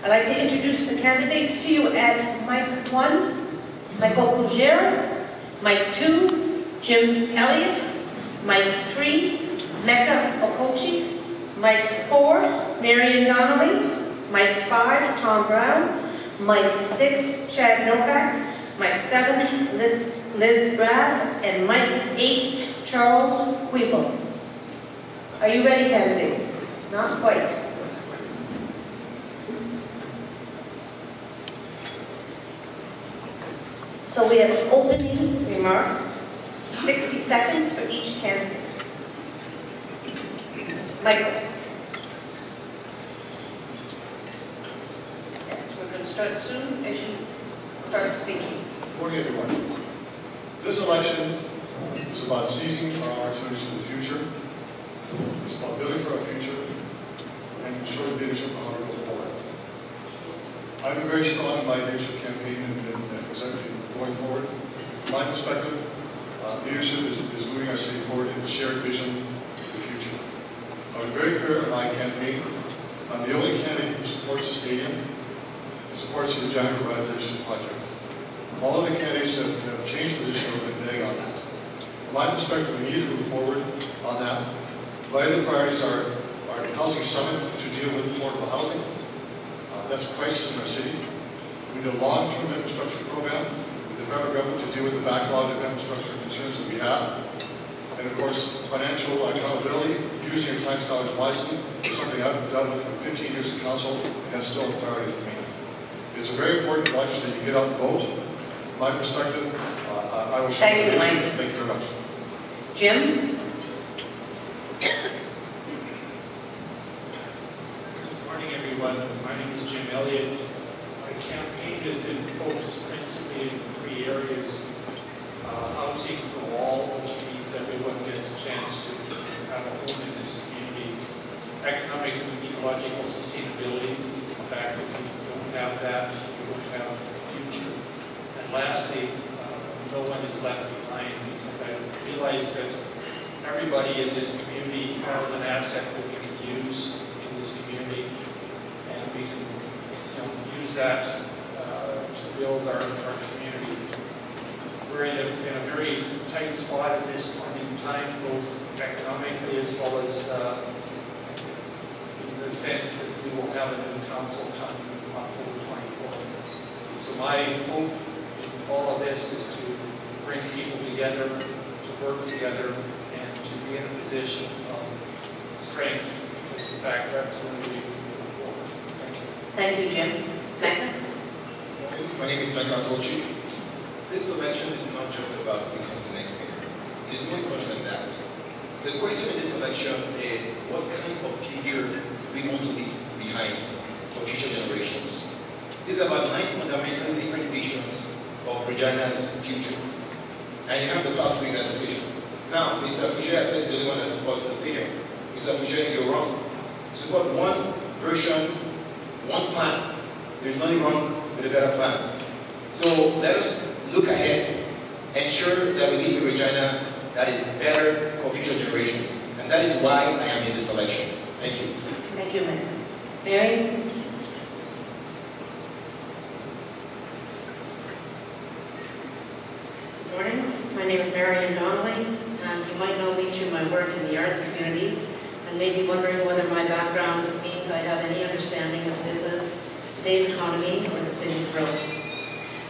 I'd like to introduce the candidates to you at Mic 1, Michael Fougere, Mic 2, Jim Elliott, Mic 3, Mecca Okochi, Mic 4, Marion Donnelly, Mic 5, Tom Brown, Mic 6, Chad Novak, Mic 7, Liz Brass, and Mic 8, Charles Weeble. Are you ready, candidates? Not quite. So we have opening remarks, 60 seconds for each candidate. Michael. Yes, we're going to start soon as you start speaking. Good morning, everyone. This election is about seizing our opportunities for the future. It's about building for our future and showing leadership on how to go forward. I have a very strong in my leadership campaign and presenting going forward. From my perspective, leadership is moving our city forward in a shared vision for the future. I was very clear in my campaign. I'm the only candidate who supports the stadium and supports the Regina Revitalization Project. All of the candidates that have changed position have been vague on that. From my perspective, we need to move forward on that. My other priorities are housing summit to deal with affordable housing. That's a crisis in our city. We need a long-term infrastructure program with the federal government to deal with the backlog of infrastructure concerns that we have. And of course, financial accountability, using your tax dollars wisely, is something I've done with for 15 years in council, and that's still a priority for me. It's a very important election that you get out and vote. From my perspective, I will show you. Thank you very much. Jim? Everyone. My name is Jim Elliott. My campaign has been focused principally in 3 areas. Housing for all, which means everyone gets a chance to have a home in this community. Economic and ecological sustainability is the fact that if you don't have that, you don't have a future. And lastly, no one is left behind, because I realize that everybody in this community has an asset that we can use in this community. We can use that to build our community. We're in a very tight spot at this point in time, both economically as well as in the sense that we will have a new council coming on October 24th. So my hope in all of this is to bring people together, to work together, and to be in a position of strength, because in fact that's the only way we can move forward. Thank you, Jim. Mecca? My name is Mecca Okochi. This election is not just about who becomes the next mayor. It's more important than that. The question in this election is what kind of future we want to leave behind for future generations. This is about 9 fundamentally different visions of Regina's future. And you have the power to make that decision. Now, Mr. Fougere said he's the only one that supports the stadium. Mr. Fougere, you're wrong. You support one version, one plan. There's nothing wrong with a better plan. So let us look ahead, ensure that we leave a Regina that is better for future generations. And that is why I am in this election. Thank you. Thank you, Mary. Mary? Good morning. My name is Marion Donnelly, and you might know me through my work in the arts community, and may be wondering whether my background means I have any understanding of business, today's economy, or the city's growth.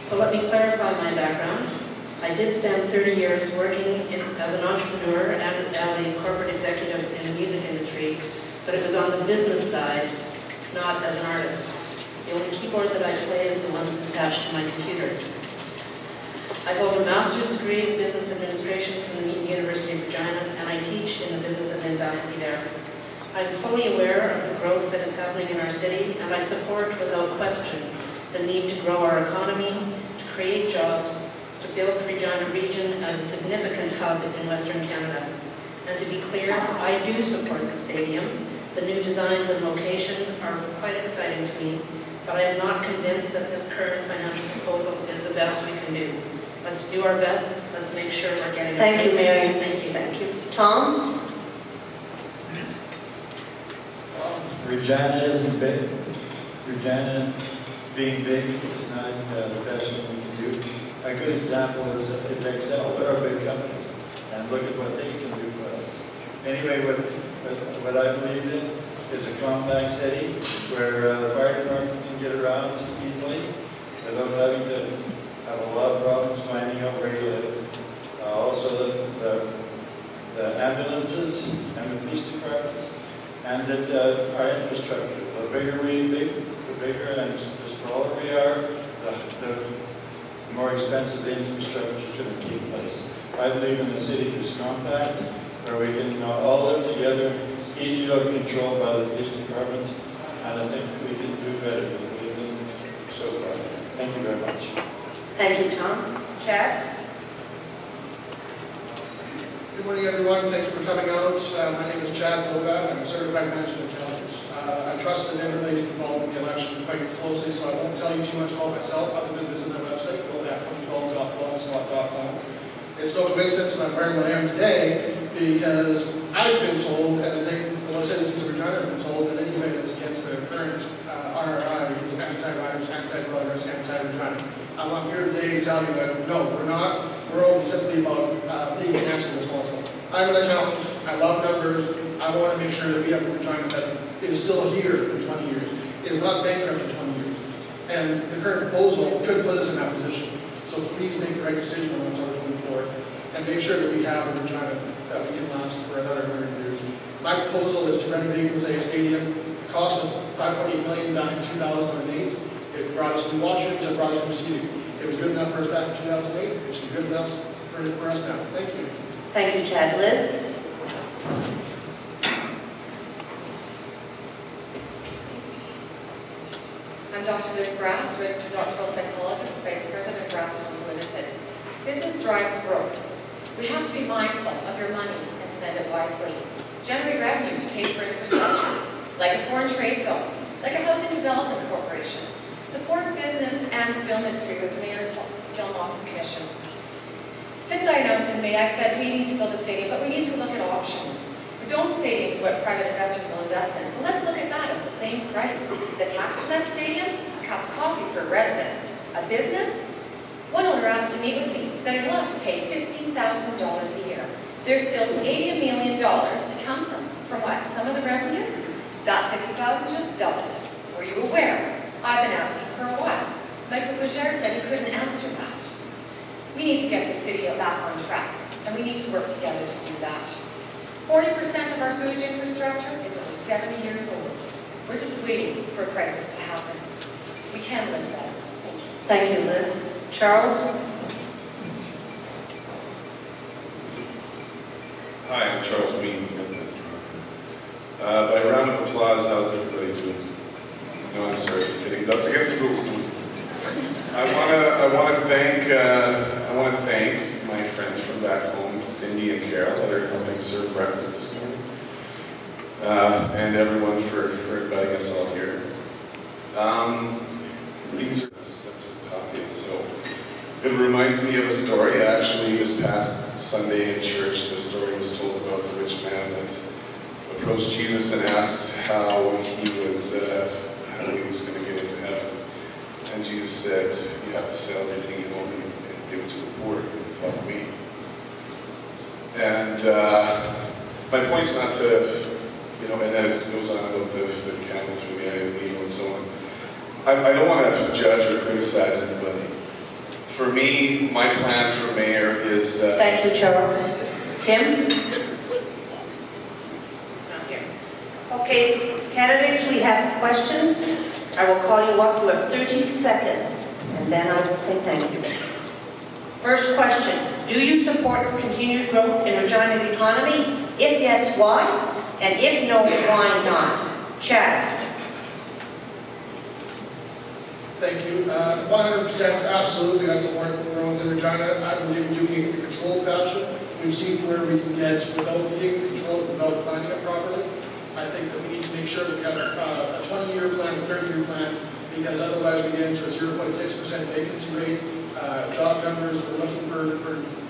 So let me clarify my background. I did spend 30 years working as an entrepreneur and as a corporate executive in the music industry, but it was on the business side, not as an artist. The only keyboard that I play is the one that's attached to my computer. I hold a master's degree in business administration from the University of Regina, and I teach in the business admin faculty there. I'm fully aware of the growth that is happening in our city, and I support without question the need to grow our economy, to create jobs, to build the Regina region as a significant hub in Western Canada. And to be clear, I do support the stadium. The new designs and location are quite exciting to me, but I am not convinced that this current financial proposal is the best we can do. Let's do our best. Let's make sure we're getting it. Thank you, Mary. Thank you. Thank you. Tom? Regina isn't big. Regina being big is not the best thing we can do. A good example is Excel. They're a big company, and look at what they can do for us. Anyway, what I believe in is a compact city where the fire department can get around easily without having to have a lot of problems finding out where you live. Also, the ambulances and the police department, and that our infrastructure. The bigger and the smaller we are, the more expensive the infrastructure is going to take place. I believe in a city that's compact, where we can all live together, easy to control by the police department, and I think we can do better than we've done so far. Thank you very much. Thank you, Tom. Chad? Good morning, everyone. Thank you for coming out. My name is Chad Boga. I'm a certified management accountant. I trust that everybody involved in the election quite closely, so I won't tell you too much about myself other than visit my website, goldap2012.blogspot.com. It's no coincidence that I'm wearing what I am today because I've been told, and I think most citizens of Regina have been told, that anybody that's against the current RRI is anti-riders, anti-voters, anti-Regina. I'm here today to tell you that no, we're not. We're only simply about being financially responsible. I'm an accountant. I love numbers. I want to make sure that we have a Regina that is still here in 20 years. It is not bankrupt in 20 years. And the current proposal could put us in that position. So please make the right decision on October 24th and make sure that we have a Regina that we can last for another 100 years. My proposal is to renovate Mosaic Stadium. The cost of $5.8 million back in 2008. It brought us new washrooms and brought us new seating. It was good enough for us back in 2008. It should be good enough for us now. Thank you. Thank you, Chad. Liz? I'm Dr. Liz Brass, registered doctoral psychologist, vice president of Brass Homes Limited. Business drives growth. We have to be mindful of your money and spend it wisely. Generate revenue to pay for infrastructure, like a foreign trade zone, like a housing development corporation. Support business and the film industry with the Mayor's Film Office Commission. Since I announced in May, I said we need to build a stadium, but we need to look at options. A dome stadium is what private investors will invest in, so let's look at that as the same price. The tax for that stadium, a cup of coffee for residents. A business? One owner asked to meet with me, said he'll have to pay $15,000 a year. There's still $80 million to come from what? Some of the revenue? That $50,000 just doubled. Were you aware? I've been asking for a while. Michael Bouger said he couldn't answer that. We need to get the city back on track, and we need to work together to do that. 40% of our sewage infrastructure is over 70 years old. We're just waiting for a crisis to happen. We can live better. Thank you. Thank you, Liz. Charles? Hi, I'm Charles Ween. By a round of applause, how's everybody doing? No, I'm sorry, just kidding. That's against the rules. I want to thank my friends from back home, Cindy and Carol, that are helping serve breakfast this morning, and everyone for inviting us all here. These are that's what talk is. So it reminds me of a story. Actually, this past Sunday in church, the story was told about the rich man that approached Jesus and asked how he was going to get into heaven. And Jesus said, "You have to sell everything you own and give it to the poor and follow me." And my point's not to, and then it goes on about the camel through the eye of the needle and so on. I don't want to judge or criticize anybody. For me, my plan for mayor is... Thank you, Charles. Tim? He's not here. Okay, candidates, we have questions. I will call you up. You have 30 seconds, and then I will say thank you. First question, do you support the continued growth in Regina's economy? If yes, why? And if no, why not? Chad. Thank you. 100% absolutely I support growth in Regina. I believe doing it in a controlled fashion. We've seen where we can get without being controlled, without planning it properly. I think that we need to make sure that we have a 20-year plan, a 30-year plan, because otherwise we get into a 0.6% vacancy rate. Job numbers, we're looking for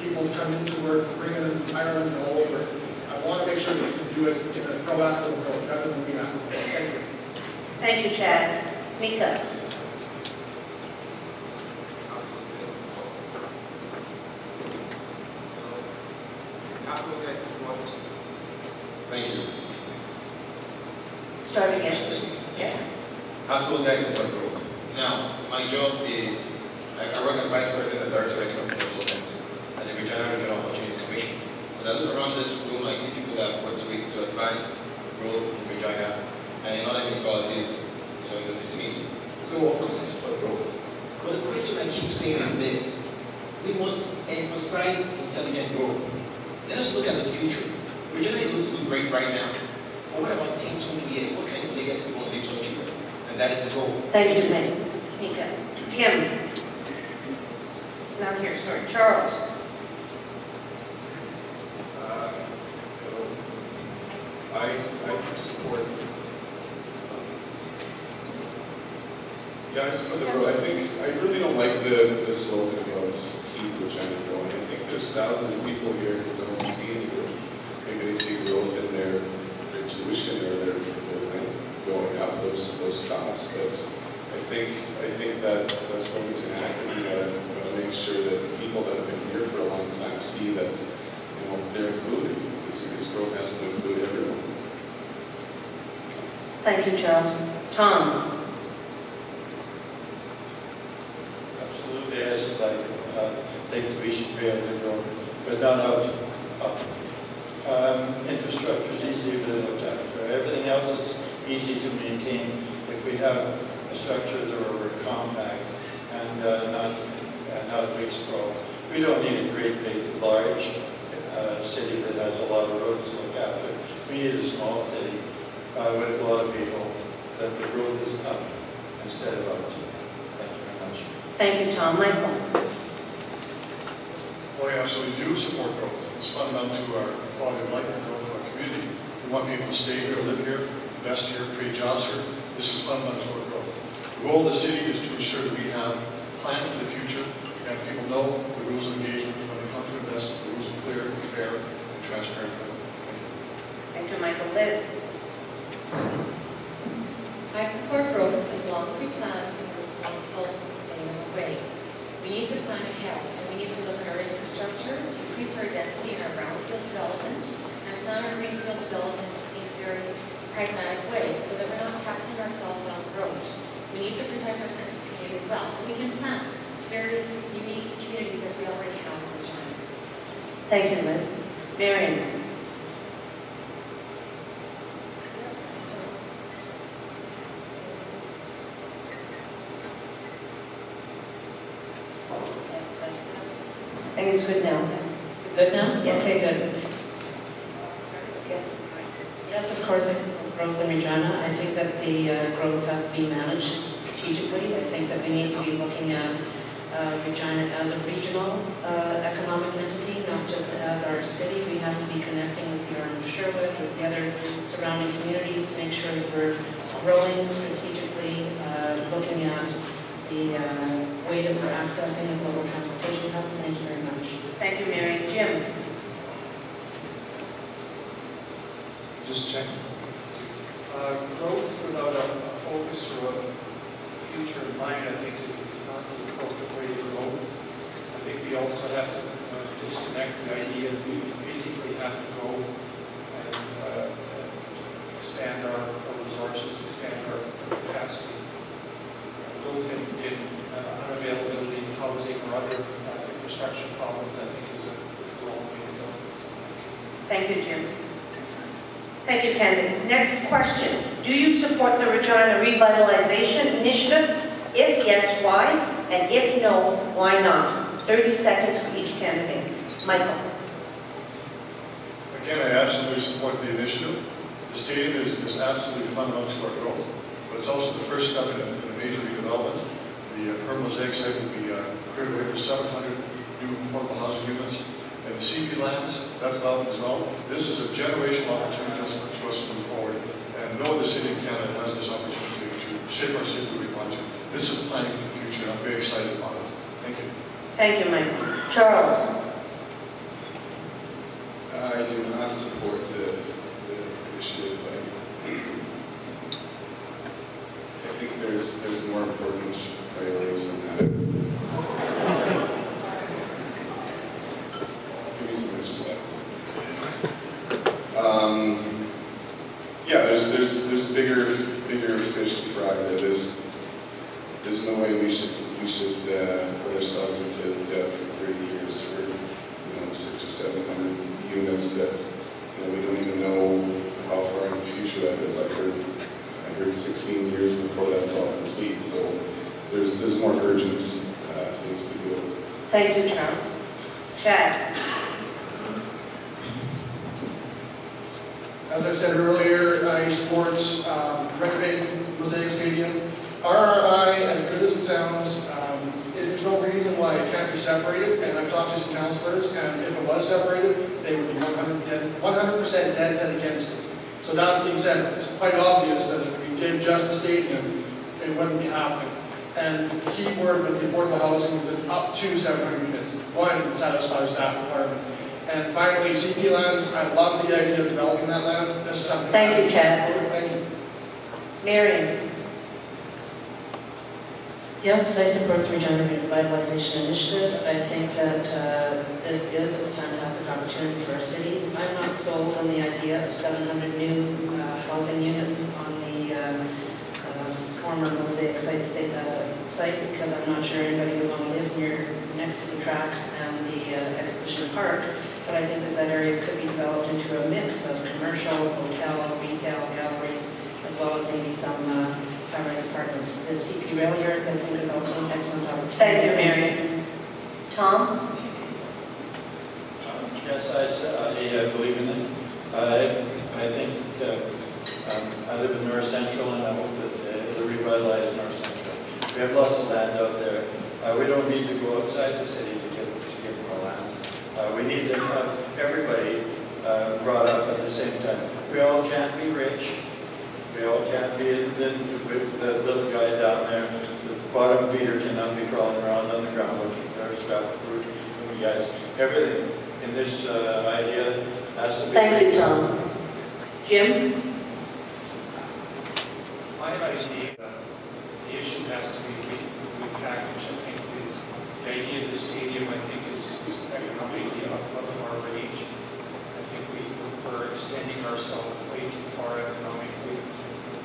people to come into work, bring in Ireland and all over. I want to make sure that we can do it in a proactive approach rather than reactive. Thank you. Thank you, Chad. Mika. Thank you. Start again. Yes. Absolutely, I support growth. Now, my job is, I work as Vice President and Director of Economic Development at the Regional Opportunities Commission. As I look around this room, I see people that have worked with to advance growth in Regina and in other municipalities, in the vicinity. So, of course, I support growth. But the question I keep saying is this: we must emphasize intelligent growth. Let us look at the future. Regina looks so great right now. But what about 10, 20 years? What kind of legacy we want to leave to our children? And that is the goal. Thank you, Mika. Tim. Not here, sorry. Charles. I support. I support the road. I really don't like the slogan about keep Regina going. I think there's thousands of people here who don't see any growth. Maybe they see growth in their tuition or their rent going up, those costs. But I think that that's going to happen. We gotta make sure that the people that have been here for a long time see that they're included. This growth has to include everyone. Thank you, Charles. Tom. Absolutely, I think we should be able to go, but not out. Infrastructure is easy to look after. Everything else is easy to maintain if we have a structure that are compact and not a big sprawl. We don't need a great big large city that has a lot of roads to look after. We need a small city with a lot of people that the growth is up instead of out. Thank you very much. Thank you, Tom. Michael. Well, we absolutely do support growth. It's fundamental to our quality of life and growth of our community. We want people to stay here, live here, invest here, create jobs here. This is fundamental to our growth. The goal of the city is to ensure that we have a plan for the future and people know the rules of engagement when they come to invest. The rules are clear, fair, and transparent for them. Thank you, Michael. Liz. I support growth as long as we plan in a responsible and sustainable way. We need to plan ahead, and we need to look at our infrastructure, increase our density in our brownfield development, and plan our greenfield development in a very pragmatic way so that we're not taxing ourselves down the road. We need to protect our sense of community as well. And we can plan very unique communities as we already have in Regina. Thank you, Liz. Marion. I think it's good now. Is it good now? Yes. Okay, good. Yes. Yes, of course, I think growth in Regina. I think that the growth has to be managed strategically. I think that we need to be looking at Regina as a regional economic entity, not just as our city. We have to be connecting with the Yarn of Sherwood, with the other surrounding communities to make sure that we're growing strategically, looking at the way that we're accessing the global transportation hub. Thank you very much. Thank you, Mary. Jim. Just check. Growth without a focus or a future in mind, I think, is not the appropriate way to go. I think we also have to disconnect the idea that we physically have to go and expand our resources, expand our capacity. Growth in unavailability of housing or other infrastructure problems, I think, is the wrong way to go. Thank you, Jim. Thank you, candidates. Next question. Do you support the Regina Revitalization Initiative? If yes, why? And if no, why not? 30 seconds for each candidate. Michael. Again, I absolutely support the initiative. The stadium is absolutely fundamental to our growth, but it's also the first step in a major redevelopment. The per mosaic site will be cleared away for 700 new affordable housing units. And the CP lands, that development as well. This is a generational opportunity for us to move forward. And no other city in Canada has this opportunity to shape our city the way we want to. This is planning for the future, and I'm very excited about it. Thank you. Thank you, Michael. Charles. I do not support the initiative. I think there there's more important priorities than that. Give me some extra seconds. Yeah, there's bigger fish to fry. There's no way we should put ourselves into debt for 30 years for 600 or 700 units that we don't even know how far in the future that is. I heard 16 years before that's all complete. So there's more urgent things to do. Thank you, Charles. Chad. As I said earlier, I support renovating Mosaic Stadium. RRI, as good as it sounds, there's no reason why it can't be separated, and I've talked to some councillors, and if it was separated, they would be 100% dead set against it. So that being said, it's quite obvious that if we did just the stadium, it wouldn't be happening. And the key word with the affordable housing is it's up to 700 units. One, satisfy staff requirement. And finally, CP lands, I love the idea of developing that land. This is something. Thank you, Chad. Thank you. Marion. Yes, I support the Regina Revitalization Initiative. I think that this is a fantastic opportunity for our city. I'm not sold on the idea of 700 new housing units on the former Mosaic site because I'm not sure anybody would want to live next to the tracks and the exhibition park. But I think that area could be developed into a mix of commercial, hotel, retail, galleries, as well as maybe some high-rise apartments. The CP rail yards, I think, is also an excellent opportunity. Thank you, Marion. Tom? Yes, I believe in it. I think I live in North Central, and I hope that it'll revitalize North Central. We have lots of land out there. We don't need to go outside the city to get more land. We need to have everybody brought up at the same time. We all can't be rich. We all can't be the little guy down there. The bottom feeder cannot be crawling around on the ground looking for scrap fruit. And you guys, everything in this idea has to be. Thank you, Tom. Jim? My idea, the issue has to be repackaged. I think the idea of the stadium, I think, is economically above our range. I think we're extending ourselves way too far economically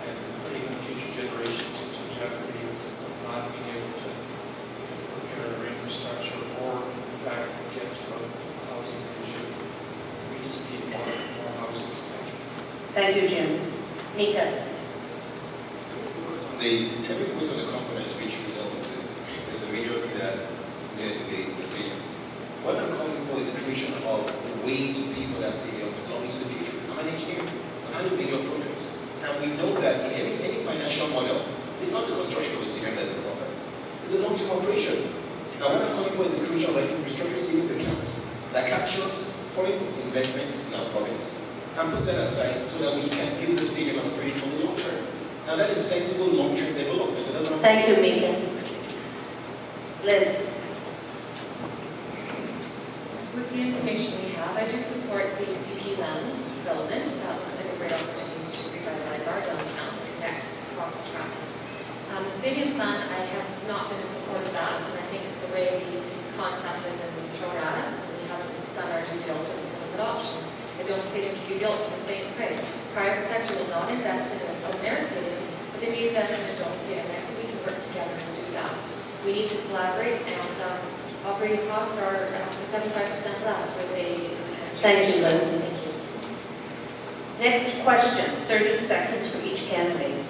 and putting the future generations into jeopardy of not being able to look at our infrastructure or, in fact, get to a housing issue. We just need more houses. Thank you, Jim. Mika? Let me focus on the component which we know is a major thing that is needed to be in the stadium. What I'm calling for is the creation of a way to pay for that stadium belonging to the future. I'm an engineer. I handle major projects. And we know that in any financial model, it's not the construction of a stadium that's the problem. It's a long-term operation. Now what I'm calling for is the creation of an infrastructure savings account that captures foreign investments in our province and puts that aside so that we can build the stadium and operate it for the long term. Now that is sensible long-term development. And that's what Thank you, Mika. Liz? With the information we have, I do support the CP lands development. That looks like a great opportunity to revitalize our downtown and connect across the tracks. The stadium plan, I have not been in support of that, and I think it's the way the concept has been thrown at us, and we haven't done our due diligence to look at options. A dome stadium can be built for the same price. Private sector will not invest in an open-air stadium, but they may invest in a dome stadium, and I think we can work together and do that. We need to collaborate, and operating costs are up to 75% less with a Thank you, Liz. Thank you. Next question, 30 seconds for each candidate.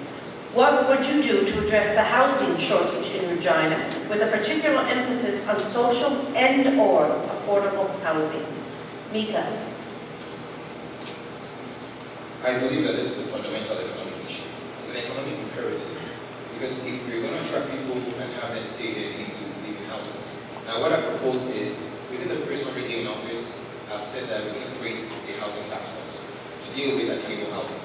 What would you do to address the housing shortage in Regina, with a particular emphasis on social and/or affordable housing? Mika? I believe that this is a fundamental economic issue. It's an economic imperative. Because if we're going to attract people and have them stay here, they need to live in houses. Now what I propose is, within the first 100 days in office, I've said that we're going to create a housing task force to deal with attainable housing.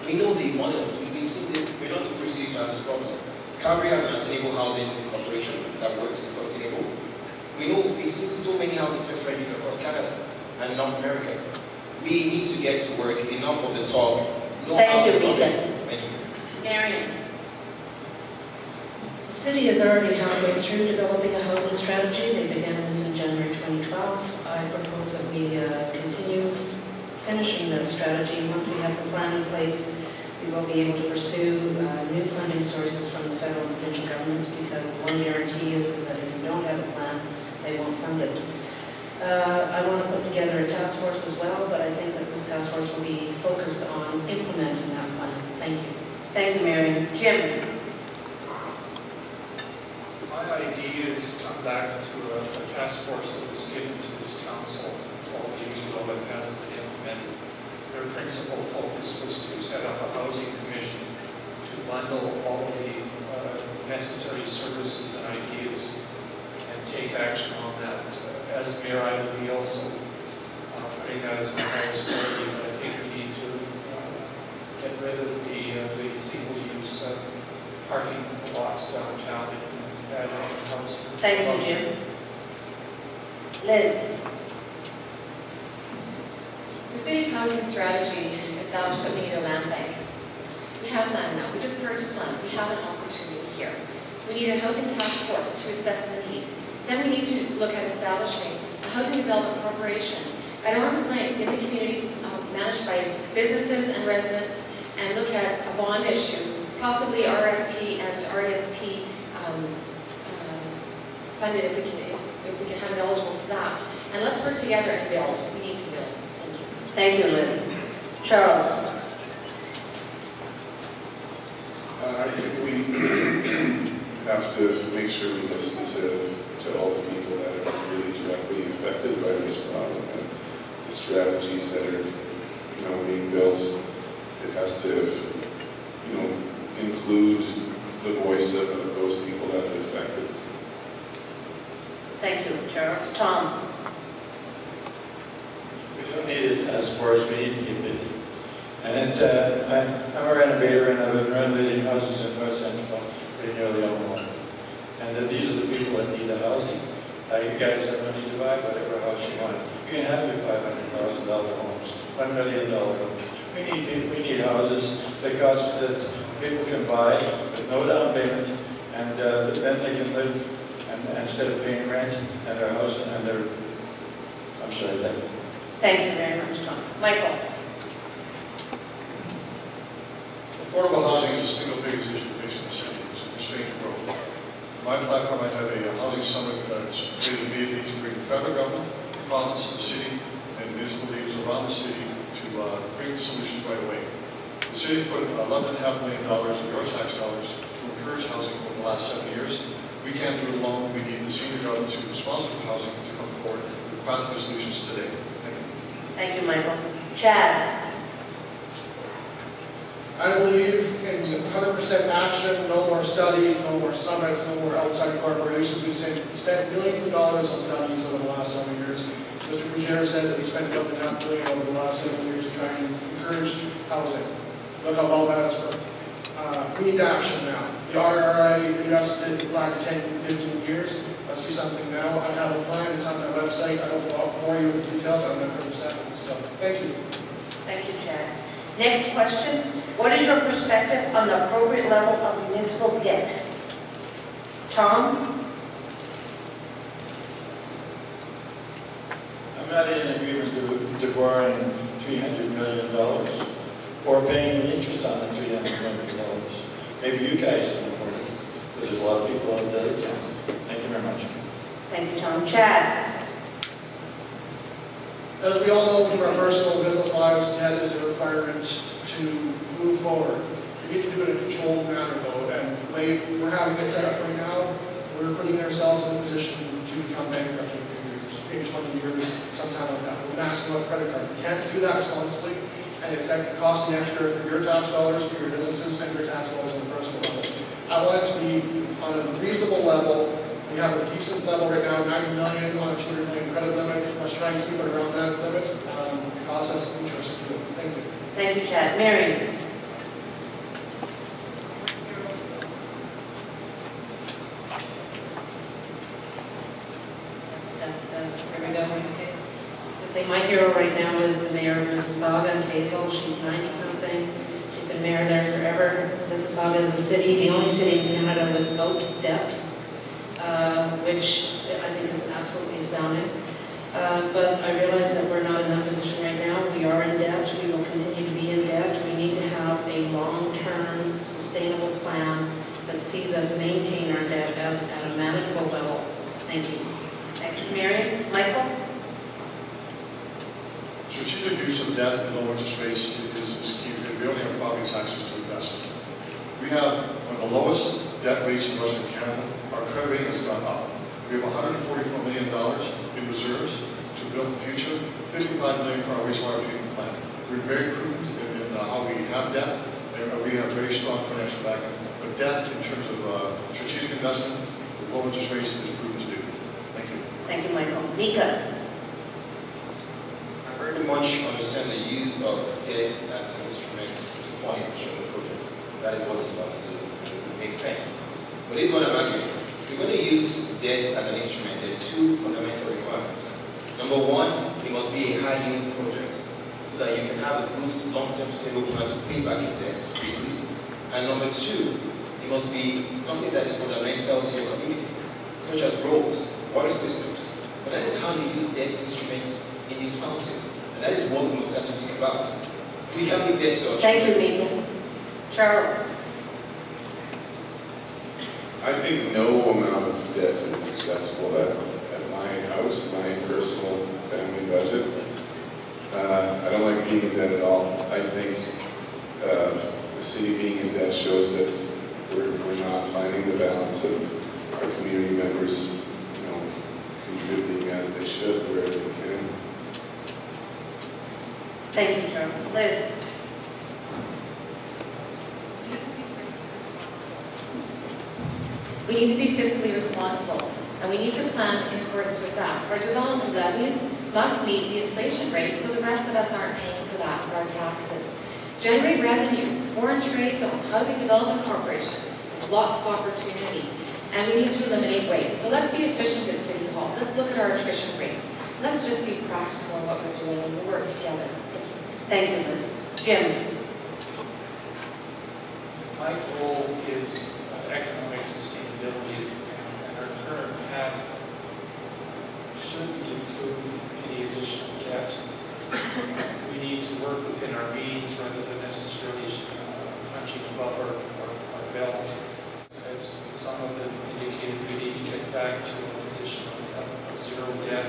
We know the models, we've seen this, we're not the first city to have this problem. Calgary has an attainable housing corporation that works and sustainable. We know we've seen so many housing first strategies across Canada and North America. We need to get to work, enough of the talk, no Thank you, housing Mika. summits. Thank you. Marion? The city is already halfway through developing a housing strategy. They began this in January 2012. I propose that we continue finishing that strategy. Once we have the plan in place, we will be able to pursue new funding sources from the federal and provincial governments, because the one guarantee is that if you don't have a plan, they won't fund it. I want to put together a task force as well, but I think that this task force will be focused on implementing that plan. Thank you. Thank you, Marion. Jim? My idea is to come back to a task force that was given to this council 12 years ago and hasn't been implemented. Their principal focus was to set up a housing commission to bundle all of the necessary services and ideas and take action on that. As mayor, I will be also putting that as my highest priority, but I think we need to get rid of the single-use parking lots downtown and add on housing. Thank you, Jim. Liz? The city housing strategy established that we need a land bank. We have land now. We just purchased land. We have an opportunity here. We need a housing task force to assess the need. Then we need to look at establishing a housing development corporation at arm's length in the community, managed by businesses and residents, and look at a bond issue, possibly RSP and RESP funded if we can have it eligible for that. And let's work together and build. We need to build. Thank you. Thank you, Liz. Charles? I think we have to make sure we listen to all the people that are really directly affected by this problem, and the strategies that are, being built. It has to, include the voice of those people that are affected. Thank you, Charles. Tom? We don't need a task force, we need to get busy. And I'm a renovator, and I've been renovating houses in North Central pretty nearly all my life. And these are the people that need the housing. You guys have money to buy whatever house you want. You can have your $500,000 homes, $1 million homes. We need houses that people can buy with no down payment, and then they can live, and instead of paying rent, and their house, and their, I'm sorry, that. Thank you very much, Tom. Michael? Affordable housing is the single biggest issue facing the city. It's constraint to growth. My platform, I have a housing summit that's created immediately to bring the federal government, the province, the city, and municipal leaders around the city to bring solutions right away. The city put $11.5 million of your tax dollars to encourage housing over the last 7 years. We can't do it alone. We need the senior government who's responsible for housing to come forward with practical solutions today. Thank you. Thank you, Michael. Chad? I believe in 100% action, no more studies, no more summits, no more outside corporations. We've spent millions of dollars on studies over the last 7 years. Mr. Regina said that we spent $11.5 million over the last 7 years trying to encourage housing. Look how well that's worked. We need action now. The RRI addresses it in 5 to 10, 15 years. Let's do something now. I have a plan. It's on my website. I don't bore you with the details. I'm not for the seconds. So, thank you. Thank you, Chad. Next question. What is your perspective on the appropriate level of municipal debt? Tom? I'm not in agreement to borrowing $300 million or paying the interest on the $300 million. Maybe you guys can afford it, but there's a lot of people out there that can't. Thank you very much. Thank you, Tom. Chad? As we all know from our personal and business lives, debt is a requirement to move forward. We need to do it in a controlled manner, though, and the way we're having it set up right now, we're putting ourselves in a position to become bankrupt in a few years, maybe 20 years, sometime like that. We're maxing out credit card. We can't do that responsibly, and it's costing extra for your tax dollars, for your businesses, and your tax dollars on a personal level. I want it to be on a reasonable level. We have a decent level right now, 90 million on a 200 million credit limit. Let's try and keep it around that limit. Cost us some interest to do it. Thank you. Thank you, Chad. Mary? Here we go. Okay. Say my hero right now is the mayor of Mississauga, Hazel. She's 90-something. She's been mayor there forever. Mississauga is a city, the only city in Canada with no about debt, which I think is absolutely astounding. But I realize that we're not in that position right now. We are in debt. We will continue to be in debt. We need to have a long-term, sustainable plan that sees us maintain our debt at a manageable level. Thank you. Thank you, Mary. Michael? Strategic use of debt and low interest rates is key because we only have property taxes to invest. We have one of the lowest debt rates in Western Canada. Our credit rating has gone up. We have $144 million in reserves to build the future, $55 million for our wastewater treatment plant. We're very prudent in how we have debt, and we have very strong financial backing. But debt, in terms of strategic investment with low interest rates, is prudent to do. Thank you. Thank you, Michael. Mika? I very much understand the use of debt as an instrument to fund infrastructure projects. That is what this party says. It makes sense. But here's what I'm arguing. If you're going to use debt as an instrument, there are two fundamental requirements. Number one, it must be a high-yield project so that you can have a good long-term sustainable plan to pay back your debt quickly. And number two, it must be something that is fundamental to your community, such as roads, water systems. But that is how you use debt instruments in these context. And that is what we must start to think about. We have the debt structure. Thank you, Mika. Charles? I think no amount of debt is acceptable at my house, my personal family budget. I don't like being in debt at all. I think the city being in debt shows that we're not finding the balance of our community members, contributing as they should where they can. Thank you, Charles. Liz? We need to be fiscally responsible, and we need to plan in accordance with that. Our development levies must meet the inflation rate, so the rest of us aren't paying for that with our taxes. Generate revenue, foreign trade zone, housing development corporation, lots of opportunity, and we need to eliminate waste. So let's be efficient at City Hall. Let's look at our attrition rates. Let's just be practical in what we're doing and we'll work together. Thank you, Liz. Jim? My goal is economic sustainability, and our current path shouldn't include any additional debt. We need to work within our means rather than necessarily punching above our belt. As some of them indicated, we need to get back to a position of zero debt.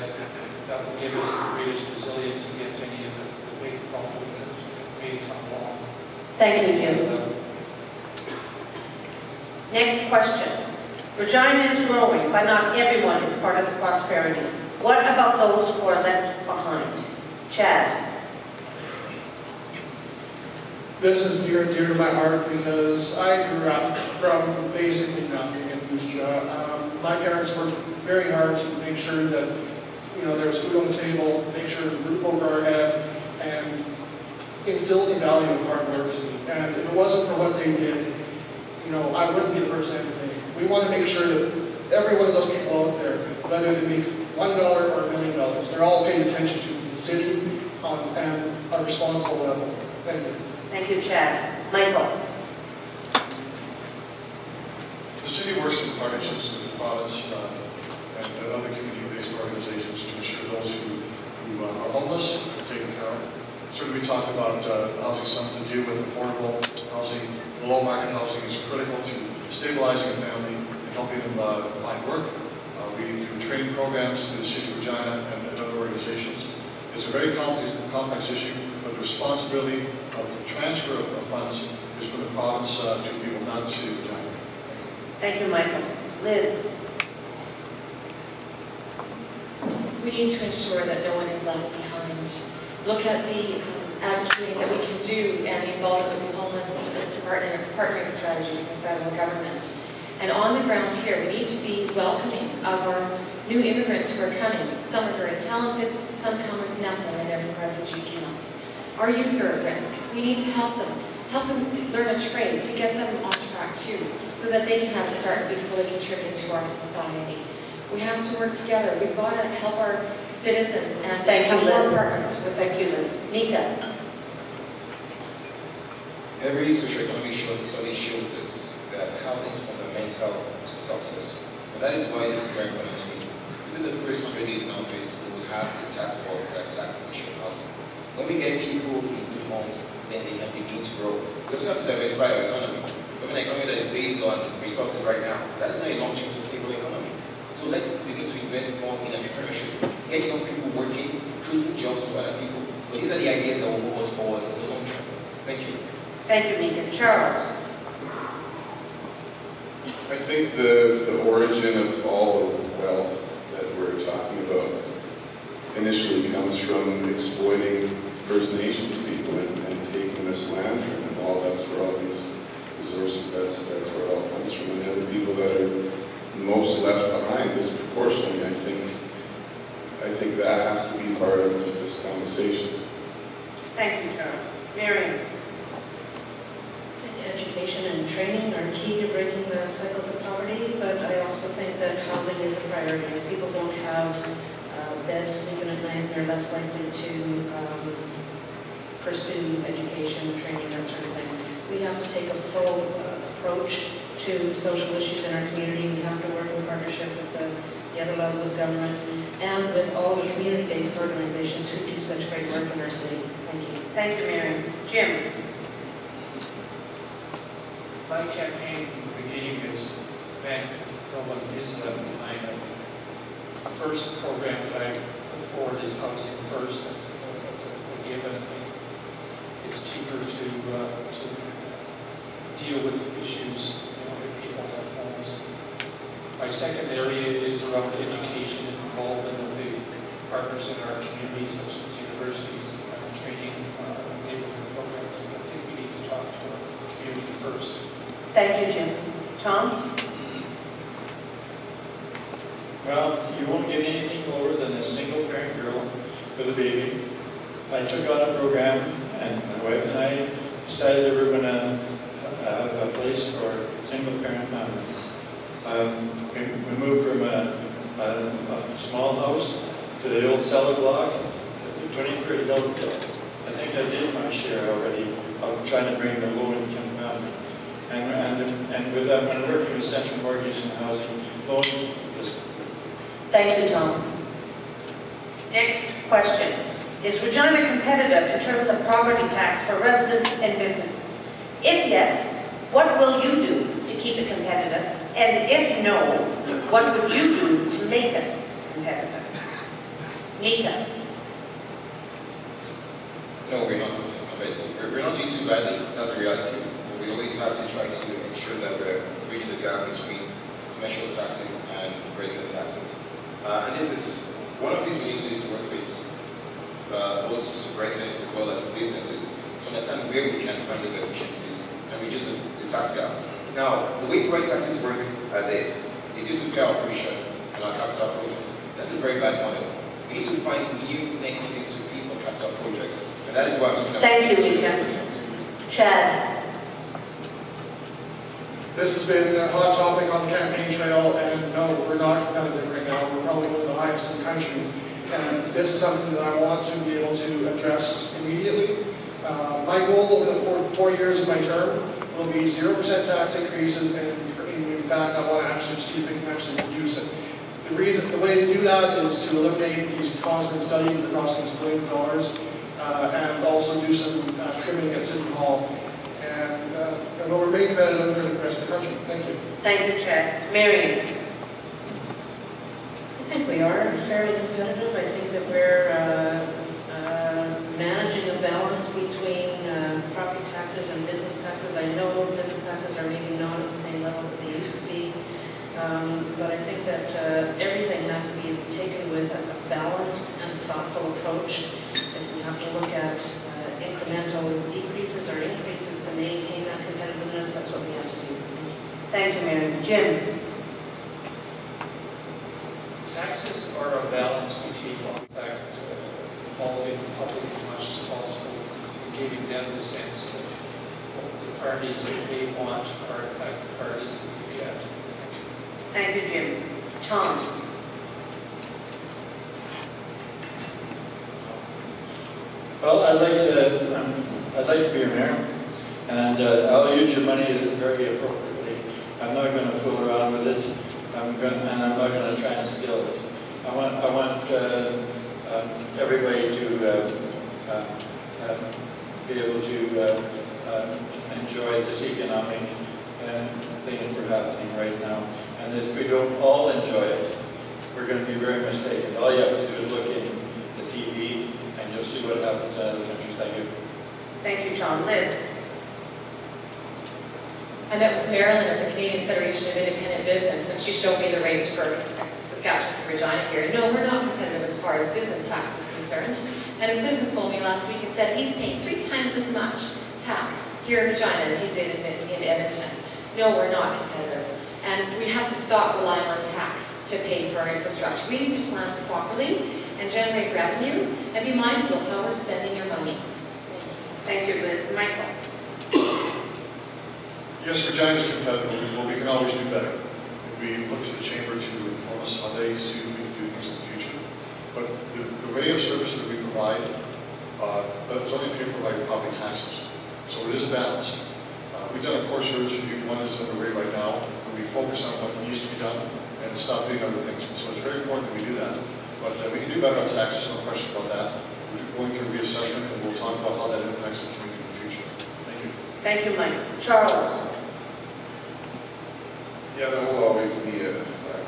That will give us the greatest resilience against any of the big problems that may come along. Thank you, Jim. Next question. Regina is growing, but not everyone is part of the prosperity. What about those who are left behind? Chad? This is near and dear to my heart because I grew up from basically nothing in Moose Jaw. My parents worked very hard to make sure that there was food on the table, make sure the roof over our head, and instilled the value of hard work to me. And if it wasn't for what they did, I wouldn't be the person I am today. We want to make sure that every one of those people out there, whether they make $1 or $1 million, they're all paying attention to the city and a responsible level. Thank you. Thank you, Chad. Michael? The city works in partnerships with the province and other community-based organizations to ensure those who are homeless are taken care of. Certainly we talked about housing summit to deal with affordable housing. Below market housing is critical to stabilizing a family and helping them find work. We do training programs to the city of Regina and other organizations. It's a very complex issue, but the responsibility of the transfer of funds is from the province to people, not the city of Regina. Thank you, Michael. Liz? We need to ensure that no one is left behind. Look at the advocating that we can do and the involvement with homeless as a partnering strategy from the federal government. And on the ground here, we need to be welcoming of our new immigrants who are coming. Some are very talented, some come with nothing and they're from refugee camps. Our youth are at risk. We need to help them learn a trade, to get them on track too, so that they can have a start and be fully contributing to our society. We have to work together. We've got to help our citizens and have more partners. Thank you, Liz. Mika? Every socioeconomic study shows this, that housing is fundamental to to success. And that is why this is very important to me. Within the first 100 days in office, we will have a tax force that tax efficient housing. When we get people in good homes, then they can begin to grow. We also have to diversify our economy. We have an economy that is based on resources right now. That is not a long-term sustainable economy. So let's begin to invest more in entrepreneurship, get young people working, creating jobs for other people. But these are the ideas that will move us forward in the long term. Thank you. Thank you, Mika. Charles? I think the origin of all the wealth that we're talking about initially comes from exploiting First Nations people and taking this land from them. All that's where all these resources, that's where it all comes from. And they're the people that are most left behind disproportionately. I think that has to be part of this conversation. Thank you, Charles. Marion? Education and training are key to breaking the cycles of poverty, but I also think that housing is a priority. If people don't have beds sleeping at night, they're less likely to pursue education, training, that sort of thing. We have to take a full approach to social issues in our community. We have to work in partnership with the other levels of government and with all the community-based organizations who do such great work in our city. Thank you. Thank you, Marion. Jim? My campaign from the beginning is thank no one is left behind. The first program that I put forward is Housing First. That's a given. I think it's cheaper to deal with issues if people have homes. My second area is around education and involvement with the partners in our community, such as universities, training, neighborhood programs. I think we need to talk to our community first. Thank you, Jim. Tom? Well, you won't get anything lower than a single-parent girl with a baby. I took on a program, and my wife and I decided that we were going to have a place for single-parent families. We moved from a small house to the old cellar block to 23rd Hillsdale. I think I did my share already of trying to bring the low-income family. And with that, when working with Central Mortgage and Housing, loan is. Thank you, Tom. Next question. Is Regina competitive in terms of property tax for residents and business? If yes, what will you do to keep it competitive? And if no, what would you do to make us competitive? Mika? No, we're not competitive. We're not doing too badly. That's the reality. We always have to try to ensure that we're bridging the gap between commercial taxes and resident taxes. And this is one of the things we need to do is to work with both residents as well as businesses to understand where we can find those efficiencies and reduce the tax gap. Now, the way property taxes work at this is used to pay our operation and our capital projects. That's a very bad model. We need to find new mechanisms to pay for capital projects. And that is why I'm talking about. Thank you, Mika. Chad? This has been a hot topic on the campaign trail, and no, we're not competitive right now. We're probably one of the highest in the country. And this is something that I want to be able to address immediately. My goal over the four years of my term will be 0% tax increases, and in fact, I want to actually see if we can actually reduce it. The way to do that is to eliminate these constant studies that are costing us billions of dollars, and also do some trimming at City Hall. And we'll remain competitive for the rest of the country. Thank you. Thank you, Chad. Marion? I think we are fairly competitive. I think that we're managing a balance between property taxes and business taxes. I know business taxes are maybe not at the same level that they used to be, but I think that everything has to be taken with a balanced and thoughtful approach. If we have to look at incremental decreases or increases to maintain that competitiveness, that's what we have to do. Thank you, Marion. Jim? Taxes are a balance between, in fact, involving the public as much as possible and giving them the sense that the parties that they want are in fact the parties that we get. Thank you, Jim. Tom? Well, I'd like to be a mayor, and I'll use your money very appropriately. I'm not going to fool around with it. and I'm not going to try and steal it. I want everybody to be able to enjoy this economic thing that we're happening right now. And if we don't all enjoy it, we're going to be very mistaken. All you have to do is look in the TV and you'll see what happens in other countries. Thank you. Thank you, John. Liz? I met with Marilyn at the Canadian Federation of Independent Business, and she showed me the rates for Saskatchewan for Regina here. No, we're not competitive as far as business tax is concerned. And a citizen phoned me last week and said he's paying 3 times as much tax here in Regina as he did in Edmonton. No, we're not competitive. And we have to stop relying on tax to pay for our infrastructure. We need to plan properly and generate revenue and be mindful of how we're spending your money. Thank you, Liz. Michael? Yes, Regina is competitive, but we can always do better. We look to the Chamber to inform us how they see we can do things in the future. But the array of services that we provide is only paid for by your property taxes. So it is a balance. We've done a core service review. One is underway right now, where we focus on what needs to be done and stop doing other things. And so it's very important that we do that. But we can do better on taxes, no question about that. We're going through reassessment, and we'll talk about how that impacts the community in the future. Thank you. Thank you, Mike. Charles? Yeah, there will always be a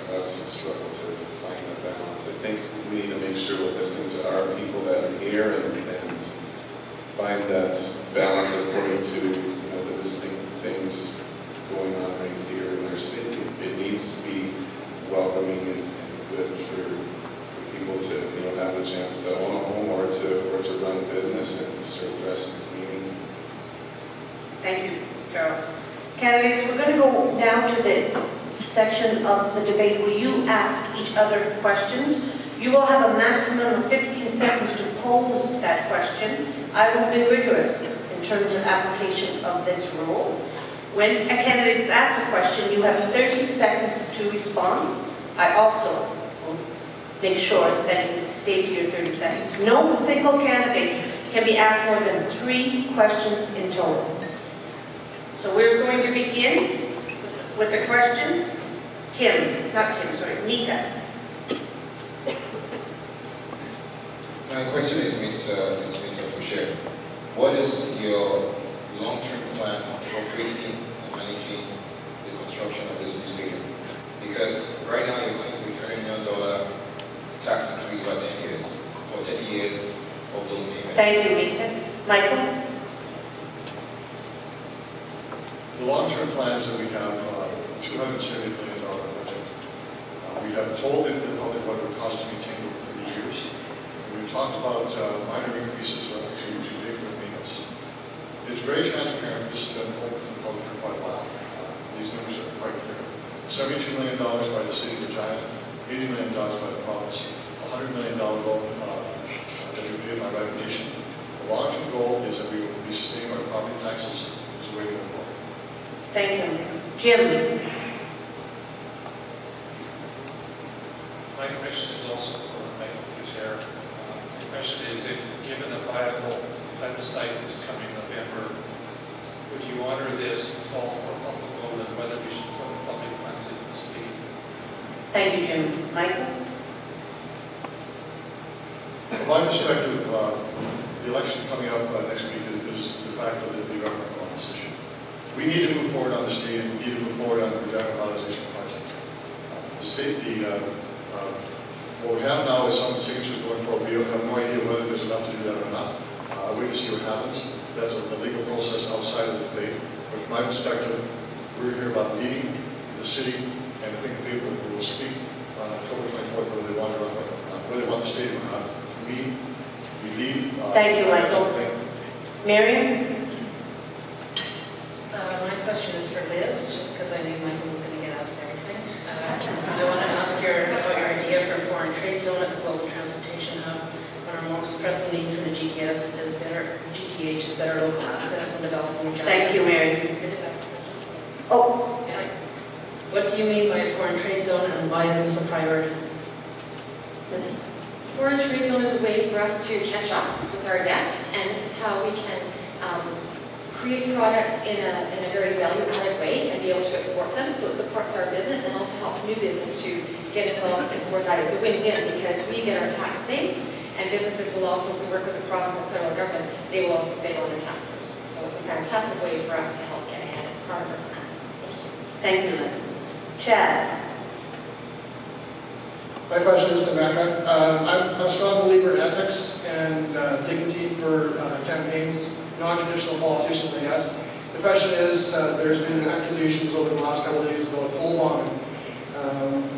constant struggle to find that balance. I think we need to make sure we're listening to our people that are here and find that balance according to the distinct things going on right here in our city. It needs to be welcoming and good for people to have the chance to own a home or to run a business and serve the rest of the community. Thank you, Charles. Candidates, we're going to go now to the section of the debate where you ask each other questions. You will have a maximum of 15 seconds to pose that question. I will be rigorous in terms of application of this rule. When a candidate is asked a question, you have 30 seconds to respond. I also will make sure that you stay to your 30 seconds. No single candidate can be asked more than 3 questions in total. So we're going to begin with the questions. Mika. My question is Mr. Foucher. What is your long-term plan for operating and managing the construction of this new stadium? Because right now you're going with $100 million tax increase over 10 years, for 30 years of loan payments. Thank you, Mika. Michael? The long-term plans that we have, $270 million budget. We have told the public what it would cost to maintain it over 30 years. And we've talked about minor increases to pay for the maintenance. It's very transparent. This has been open to the public for quite a while. These numbers are quite clear. $72 million by the city of Regina, $80 million by the province, $100 million loan that we pay by recognition. The long-term goal is that we will be sustaining our property taxes as a way to move forward. Thank you. Jim? My question is also for Michael Foucher. The question is, if given a viable plebiscite this coming November, would you honor this and call for a public vote on whether we should put public funds in the city? Thank you, Jim. Michael? From my perspective, the election coming up next week is the fact that the referendum on this issue. We need to move forward on the stadium. We need to move forward on the Regina revitalization project. What we have now is some signatures going forward. We have no idea whether there's enough to do that or not. Wait to see what happens. That's a legal process outside of the debate. But from my perspective, we're here about leading the city, and I think the people who will speak on October 24th, whether they want a referendum or not, whether they want the stadium or not. For me, we lead. Thank you, Michael. Marion? My question is for Liz, just because I knew Michael was going to get asked everything. I want to ask about your idea for a foreign trade zone at the Global Transportation Hub. One of our most pressing needs for the GTH is better local access and developing Regina. Thank you, Marion. Oh. What do you mean by a foreign trade zone, and why is this a priority? Foreign trade zone is a way for us to catch up with our debt, and this is how we can create products in a very value-added way and be able to export them, so it supports our business and also helps helps new business to get involved is where that is a win-win because we get our tax base and businesses will also, if we work with the province and federal government, they will also save on their taxes. So it's a fantastic way for us to help get ahead. It's part of our plan. Thank you, Liz. Chad? My question is to Becca. I'm a strong believer in ethics and dignity for campaigns, non-traditional politicians, I guess. The question is, there's been accusations over the last couple of days about poll bombing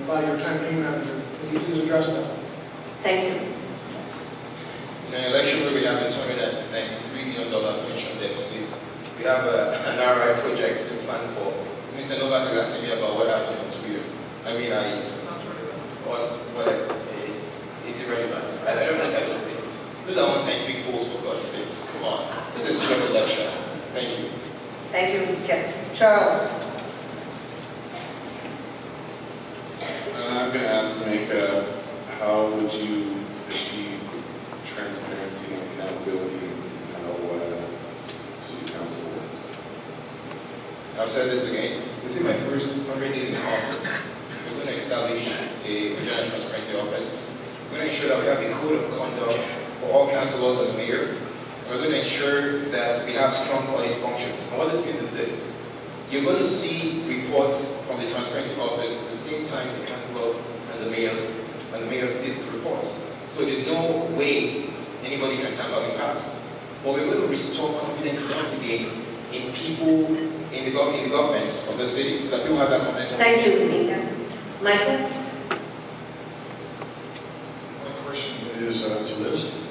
by your campaign manager. Can you please address that? Thank you. In an election where we have a $293 million pension deficit, we have an RI project to plan for. Mr. Novas is asking me about what happens on Twitter. I mean, it's irrelevant. I don't look at those things. Those are unscientific polls, for God's sakes. Come on. It's a serious election. Thank you. Thank you, Kevin. Charles? I'm going to ask Mika, how would you achieve transparency and accountability in how city council works? I've said this again. Within my first 100 days in office, we're going to establish a Regina Transparency Office. We're going to ensure that we have a code of conduct for all councillors and the mayor. And we're going to ensure that we have strong audit functions. And what this means is this. You're going to see reports from the Transparency Office at the same time the councillors and the mayor sees the reports. So there's no way anybody can tamper with facts. But we're going to restore confidence once again in people, in the governments of the city, so that people have that confidence. Thank you, Mika. Michael? My question is to Liz.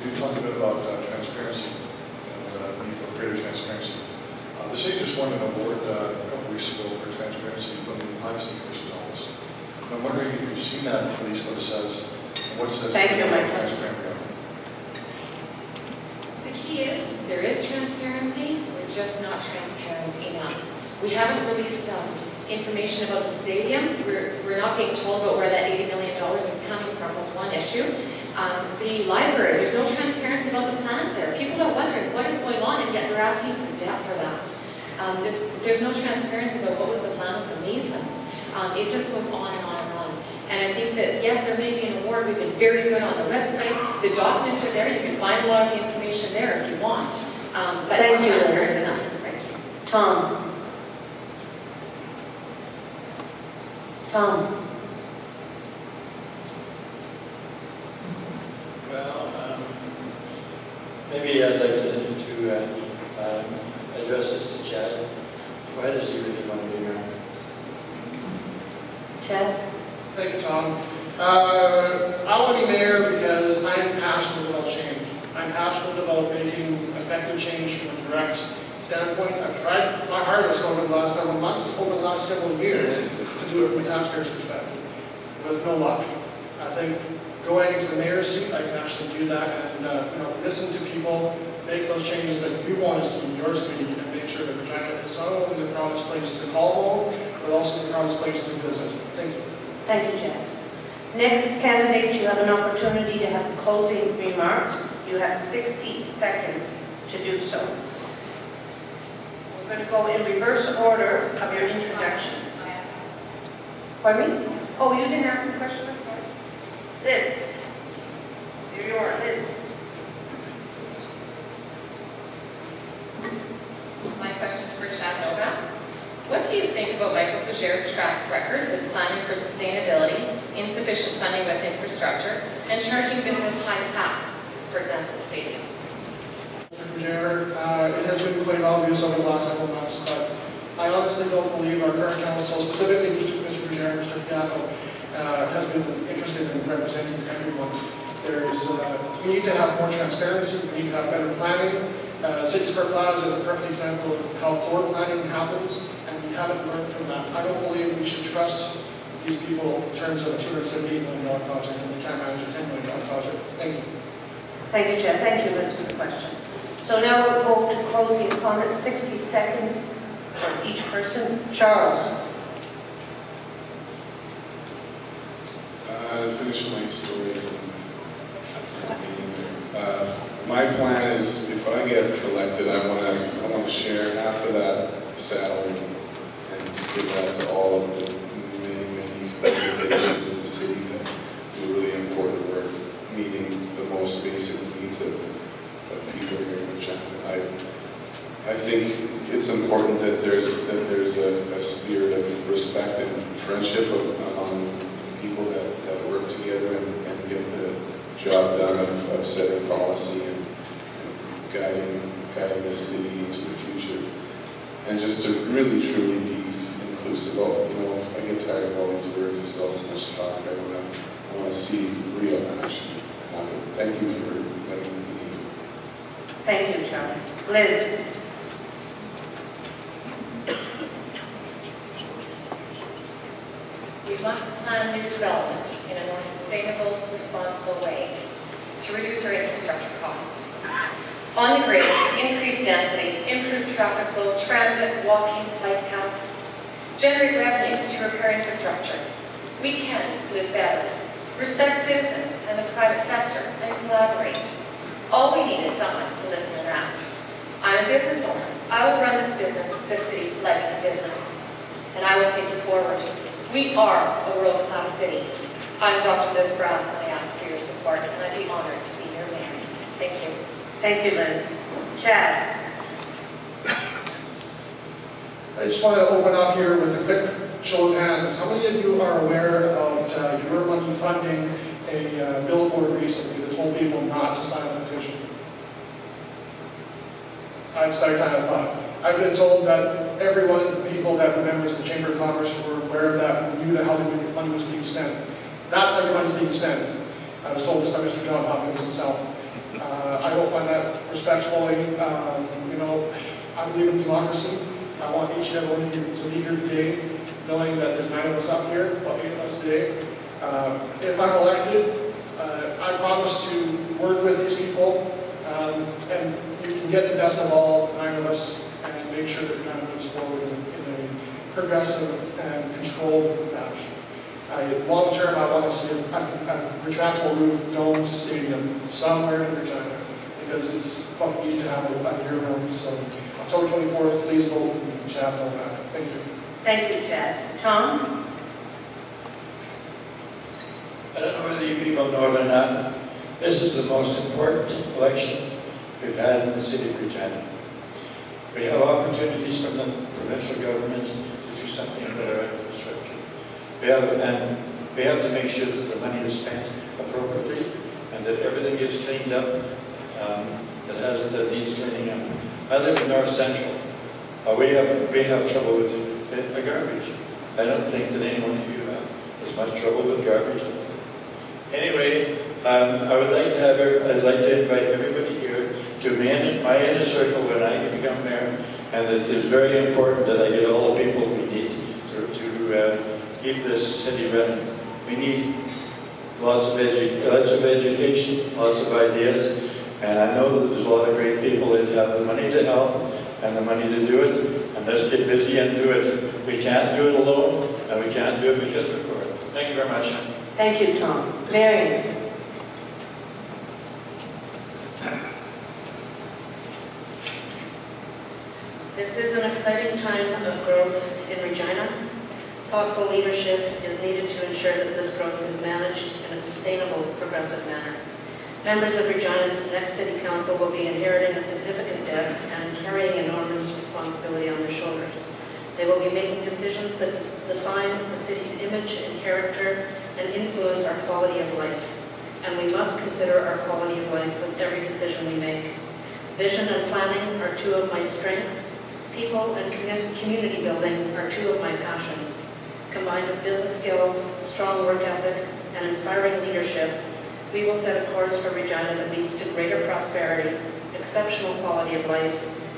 You talked a bit about transparency and the need for greater transparency. The city just won an award a couple weeks ago for transparency from the Privacy Commissioner's Office. And I'm wondering if you've seen that release, what it says, and what it says Thank you, Michael. transparent government. The key is there is transparency, we're just not transparent enough. We haven't released information about the stadium. We're not being told about where that $80 million is coming from was one issue. The library, there's no transparency about the plans there. People are wondering what is going on, and yet they're asking for debt for that. There's no transparency about what was the plan with the Masons. It just goes on and on and on. And I think that, yes, there may be an award. We've been very good on the website. The documents are there. You can find a lot of the information there if you want. But Thank not you. transparent enough. Thank you. Tom? Tom? Well, maybe I'd like to address this to Chad. Why does he really want to be mayor? Chad? Thank you, Tom. I want to be mayor because I'm passionate about change. I'm passionate about making effective change from a direct standpoint. I've tried my hardest over the last several months, over the last several years, to do it from a taxpayer's perspective, with no luck. I think going into the mayor's seat, I can actually do that and listen to people, make those changes that you want to see in your city, and make sure that Regina is not only the proudest place to call home, but also the proudest place to visit. Thank you. Thank you, Chad. Next candidate, you have an opportunity to have closing remarks. You have 60 seconds to do so. We're going to go in reverse order of your introduction. Pardon me? Oh, you didn't ask a question this time? Liz. Here you are, Liz. My question is for Chad Novak. What do you think about Michael Fouger's track record with planning for sustainability, insufficient funding with infrastructure, and charging business high tax, for example, the stadium? It has been quite obvious over the last several months, but I honestly don't believe our current council, specifically Mr. Fouger and Mr. Fiacco, has been interested in representing everyone. We need to have more transparency, we need to have better planning. City Square Plaza is a perfect example of how poor planning happens, and we haven't learned from that. I don't believe we should trust these people in terms of a $278 million project and we can't manage a $10 million project. Thank you. Thank you, Chad. Thank you, Liz, for the question. So now we'll go to closing comments, 60 seconds for each person. Charles. To finish my story from my plan is, if I get elected, I want to share half of that salary and give that to all of the many organizations in the city that do really important work, meeting the most basic needs of people here in Regina. I think it's important that there's a spirit of respect and friendship among people that work together and get the job done of setting policy and guiding this city into the future. And just to really truly be inclusive. I get tired of all these words. It's all so much talk. I want to see real action. Thank you for letting me be here. Thank you, Charles. Liz. We must plan new development in a more sustainable, responsible way to reduce our infrastructure costs. On the grid, increase density, improve traffic flow, transit, walking, bike paths, generate revenue to repair infrastructure. We can live better, respect citizens and the private sector, and collaborate. All we need is someone to listen and act. I'm a business owner. I will run this city like a business, and I will take it forward. We are a world-class city. I'm Dr. Liz Brass, and I ask for your support, and I'd be honored to be your mayor. Thank you. Thank you, Liz. Chad. I just want to open up here with a quick show of hands. How many of you are aware of your money funding a billboard recently that told people not to sign the petition? That's what I kind of thought. I've been told that every one of the people that were members of the Chamber of Commerce were aware of that and knew how the money was being spent. That's how your money is being spent. I was told this by Mr. John Hopkins himself. I don't find that respectful. I believe in democracy. I want each and every one of you to be here today, knowing that there's 9 of us up here, about 8 of us today. If I'm elected, I promise to work with these people, and you can get the best of all 9 of us and make sure that Regina moves forward in a progressive and controlled fashion. Long term, I want to see a retractable roof dome to stadium somewhere in Regina, because it's what we need to have a year-round facility. October 24th, please vote for me. Chad, no matter. Thank you. Thank you, Chad. Tom? I don't know whether you people know it or not. This is the most important election we've had in the city of Regina. We have opportunities from the provincial government to do something about our infrastructure. We have to make sure that the money is spent appropriately and that everything is cleaned up that needs cleaning up. I live in North Central. We have trouble with garbage. I don't think that any one of you have as much trouble with garbage. Anyway, I'd like to invite everybody here to my inner circle when I become mayor, and that it's very important that I get all the people we need to keep this city running. We need lots of education, lots of ideas, and I know that there's a lot of great people that have the money to help and the money to do it, and let's get busy and do it. We can't do it alone, and we can't do it because we're poor. Thank you very much. Thank you, Tom. Marion? This is an exciting time of growth in Regina. Thoughtful leadership is needed to ensure that this growth is managed in a sustainable, progressive manner. Members of Regina's next City Council will be inheriting a significant debt and carrying enormous responsibility on their shoulders. They will be making decisions that define the city's image and character and influence our quality of life. And we must consider our quality of life with every decision we make. Vision and planning are 2 of my strengths. People and community building are 2 of my passions. Combined with business skills, strong work ethic, and inspiring leadership, we will set a course for Regina that leads to greater prosperity, exceptional quality of life,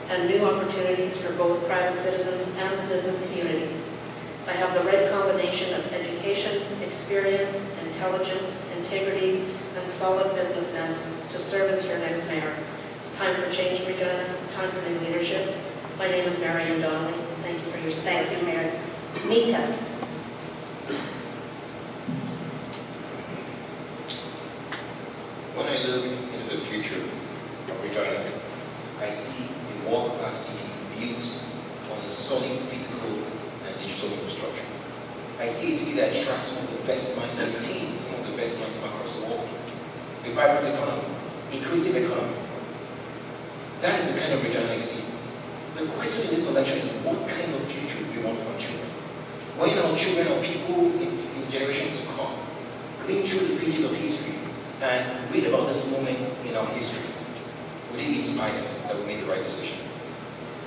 and new opportunities for both private citizens and the business community. I have the right combination of education, experience, intelligence, integrity, and solid business sense to serve as your next mayor. It's time for change, Regina, time for new leadership. My name is Marion Donnelly. Thank you for your support. Thank you, Marion. Mika? When I look into the future of Regina, I see a world-class city built on a solid physical digital infrastructure. I see a city that attracts some of the best minds and retains some of the best minds from across the world. A vibrant economy, a creative economy. That is the kind of Regina I see. The question in this election is what kind of future do we want for our children? When our children or people in generations to come clean through the pages of history and read about this moment in our history, would they be inspired that we made the right decision?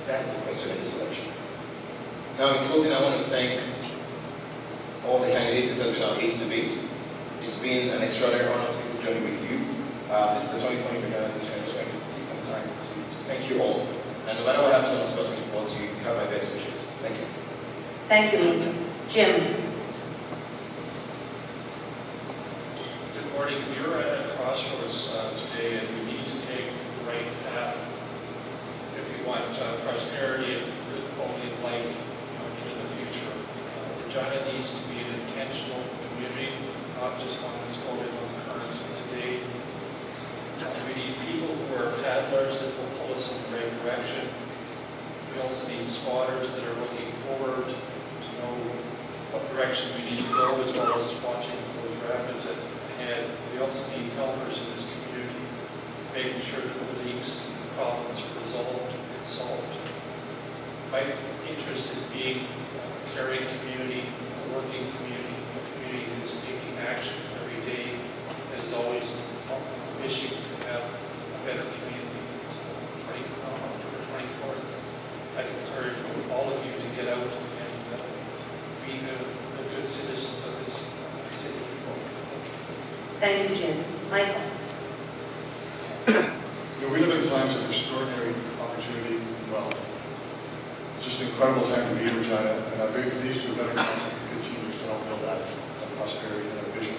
That is the question in this election. Now, in closing, I want to thank all the candidates. This has been our 8th debate. It's been an extraordinary honor to journey with you. This is the 2020 organization. I'm just going to take some time to thank you all. And no matter what happens on October 24th, you have my best wishes. Thank you. Thank you, Jim. Good morning. We're at a crossroads today, and we need to take the right path if we want prosperity and good quality of life into the future. Regina needs to be an intentional community, not just one that's voted on the currency today. We need people who are paddlers that will pull us in the right direction. We also need spotters that are looking forward to know what direction we need to go, as well as watching those rapids ahead. We also need helpers in this community, making sure that the leaks and problems are resolved and solved. My interest is being a caring community, a working community, a community that is taking action every day, that is always wishing to have a better community. So October 24th, I encourage all of you to get out and be the good citizens of this city. Thank you, Jim. Michael. We live in times of extraordinary opportunity and wealth. It's just an incredible time to be in Regina, and I'm very pleased to have been a council for 15 years to help build that prosperity and that vision.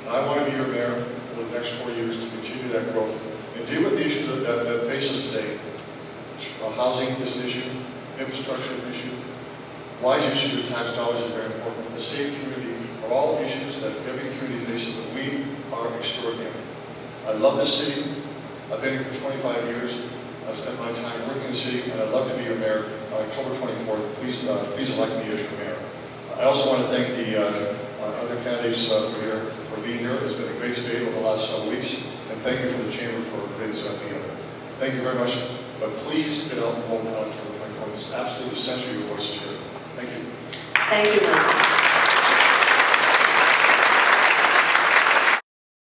And I want to be your mayor over the next 4 years to continue that growth and deal with the issues that face us today. Housing is an issue, infrastructure is an issue, wise use of tax dollars is very important. The safe community are all issues that every community faces, but we are extraordinary. I love this city. I've been here for 25 years. I've spent my time working in the city, and I'd love to be your mayor on October 24th. Please elect me as your mayor. I also want to thank the other candidates who are here for being here. It's been a great debate over the last several weeks, and thank you for the chamber for putting this event together. Thank you very much, but please get out and vote on October 24th. It's absolutely essential your voice is heard. Thank you. Thank you, Michael.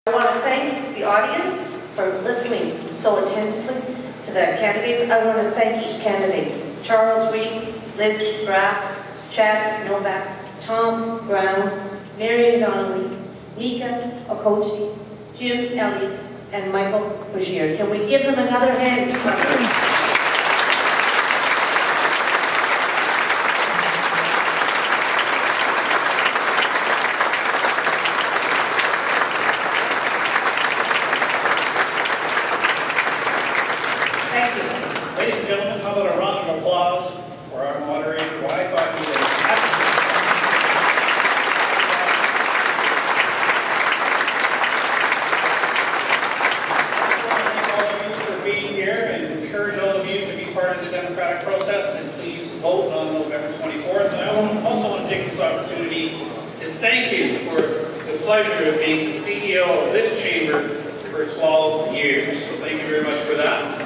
I want to thank the audience for listening so attentively to the candidates. I want to thank each candidate: Charles Reed, Liz Brass, Chad Novak, Tom Brown, Marion Donnelly, Mika Okochi, Jim Elliott, and Michael Bergier. Can we give them another hand? Thank you. Ladies and gentlemen, how about a round of applause for our moderator, who I thought was a democratic process, and please vote on November 24th. And I also want to take this opportunity to thank you for the pleasure of being the CEO of this chamber for 12 years. So thank you very much for that.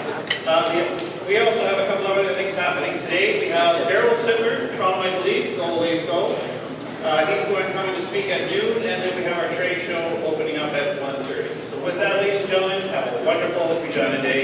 We also have a couple of other things happening today. We have Daryl Sittler, Toronto Maple Leaf, Go Wave Go. He's going to come in to speak at noon, and then we have our trade show opening up at 1:30. So with that, ladies and gentlemen, have a wonderful Regina Day.